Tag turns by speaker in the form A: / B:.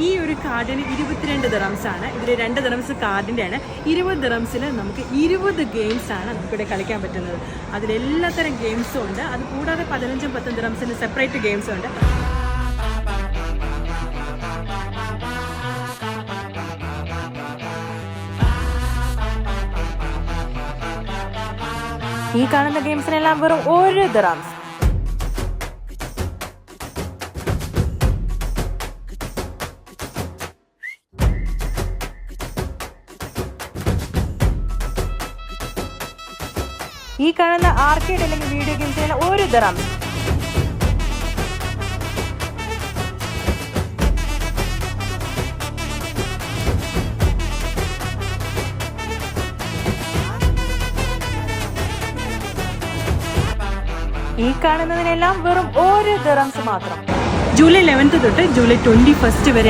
A: ഈ ഒരു കാർഡിന് 22 ദിറംസാണ്. ഇതിൽ 2 ദിറംസ് കാർഡിൻ്റെ ആണ്. 20 ദിറംസിൽ നമുക്ക് 20 ഗെയിംസാണ് നമുക്കിവിടെ കളിക്കാൻ പറ്റുന്നത്. അതിലെല്ലാത്തരം ഗെയിംസും ഉണ്ട്. അത് കൂടാതെ 15-10 ദിറംസിന് സെപ്പറേറ്റ് ഗെയിംസും ഉണ്ട്. ഈ കാണുന്ന ഗെയിംസിനെല്ലാം വെറും 1 ദിറംസ്. ഈ കാണുന്ന ആർക്കേഡ് അല്ലെങ്കിൽ വീഡിയോ ഗെയിംസിനെല്ലാം 1 ദിറംസ്. ഈ കാണുന്നതിനെല്ലാം വെറും 1 ദിറംസ് മാത്രം. ജൂലൈ 11 തൊട്ട് ജൂലൈ 21 വരെ